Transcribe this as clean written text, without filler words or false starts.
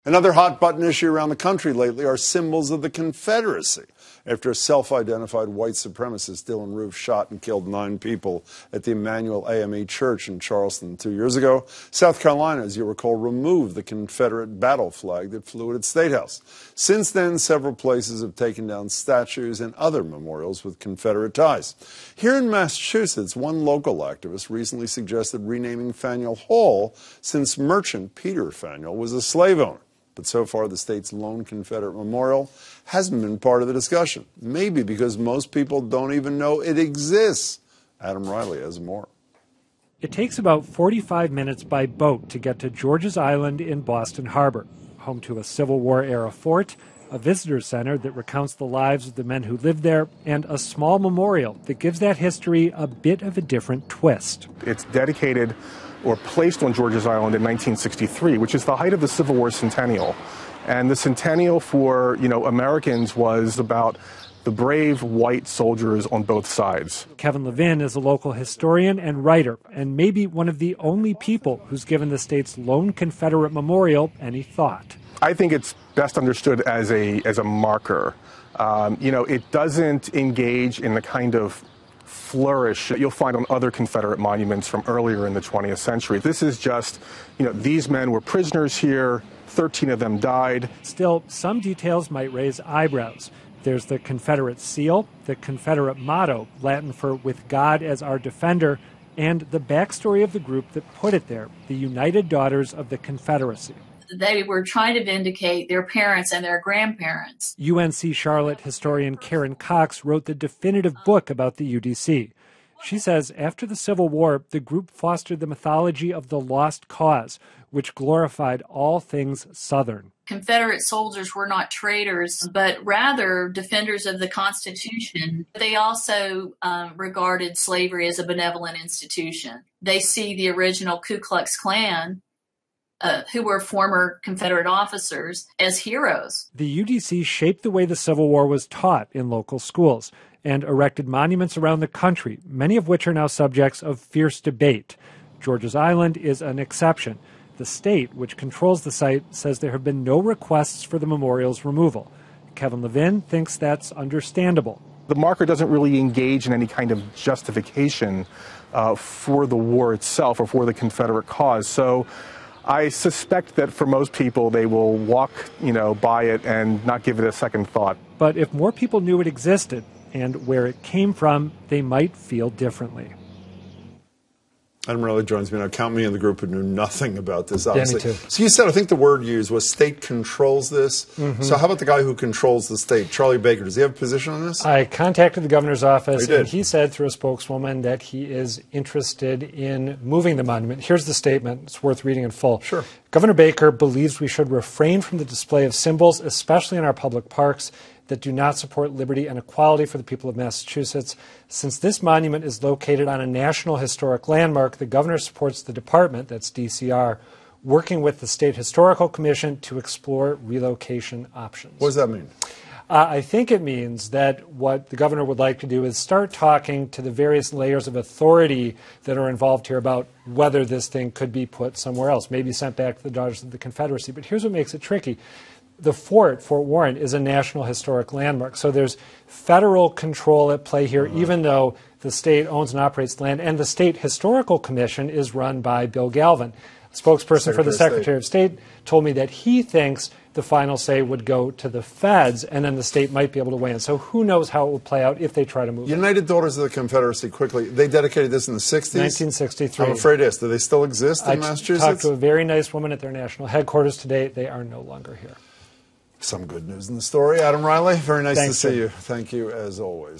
Another hot-button issue around the country lately are symbols of the Confederacy. After a self-identified white supremacist, Dylan Roof, shot and killed 9 people at the Emmanuel AME Church in Charleston 2 years ago, South Carolina, as you recall, removed the Confederate battle flag that flew at its State House. Since then, several places have taken down statues and other memorials with Confederate ties. Here in Massachusetts, one local activist recently suggested renaming Faneuil Hall since merchant Peter Faneuil was a slave owner. But so far, the state's lone Confederate memorial hasn't been part of the discussion, maybe because most people don't even know it exists. Adam Riley has more. It takes about 45 minutes by boat to get to George's Island in Boston Harbor, home to a Civil War-era fort, a visitor center that recounts the lives of the men who lived there, and a small memorial that gives that history a bit of a different twist. It's dedicated or placed on George's Island in 1963, which is the height of the Civil War centennial. And the centennial for, Americans was about the brave white soldiers on both sides. Kevin Levin is a local historian and writer, and maybe one of the only people who's given the state's lone Confederate memorial any thought. I think it's best understood as a marker. It doesn't engage in the kind of flourish that you'll find on other Confederate monuments from earlier in the 20th century. This is just, these men were prisoners here, 13 of them died. Still, some details might raise eyebrows. There's the Confederate seal, the Confederate motto, Latin for "with God as our defender," and the backstory of the group that put it there, the United Daughters of the Confederacy. They were trying to vindicate their parents and their grandparents. UNC Charlotte historian Karen Cox wrote the definitive book about the UDC. She says after the Civil War, the group fostered the mythology of the lost cause, which glorified all things Southern. Confederate soldiers were not traitors, but rather defenders of the Constitution. They also regarded slavery as a benevolent institution. They see the original Ku Klux Klan, who were former Confederate officers, as heroes. The UDC shaped the way the Civil War was taught in local schools and erected monuments around the country, many of which are now subjects of fierce debate. George's Island is an exception. The state, which controls the site, says there have been no requests for the memorial's removal. Kevin Levin thinks that's understandable. The marker doesn't really engage in any kind of justification for the war itself or for the Confederate cause. So I suspect that for most people, they will walk, by it and not give it a second thought. But if more people knew it existed and where it came from, they might feel differently. Adam Riley joins me now. Count me in the group who knew nothing about this, obviously. Yeah, me too. So you said, I think the word used was state controls this. Mm-hmm. So how about the guy who controls the state, Charlie Baker? Does he have a position on this? I contacted the governor's office, and he said through a spokeswoman that he is interested in moving the monument. Here's the statement. It's worth reading in full. Sure. Governor Baker believes we should refrain from the display of symbols, especially in our public parks, that do not support liberty and equality for the people of Massachusetts. Since this monument is located on a National Historic Landmark, the governor supports the department, that's DCR, working with the State Historical Commission to explore relocation options. What does that mean? I think it means that what the governor would like to do is start talking to the various layers of authority that are involved here about whether this thing could be put somewhere else, maybe sent back to the Daughters of the Confederacy. But here's what makes it tricky. The fort, Fort Warren, is a National Historic Landmark. So there's federal control at play here, even though the state owns and operates the land. And the State Historical Commission is run by Bill Galvin. A spokesperson for the Secretary of State told me that he thinks the final say would go to the feds, and then the state might be able to weigh in. So who knows how it will play out if they try to move it. United Daughters of the Confederacy, quickly, they dedicated this in the 60s? 1963. I'm afraid yes. Do they still exist in Massachusetts? I talked to a very nice woman at their national headquarters today. They are no longer here. Some good news in the story. Adam Riley, very nice to see you. you. Thank you, as always.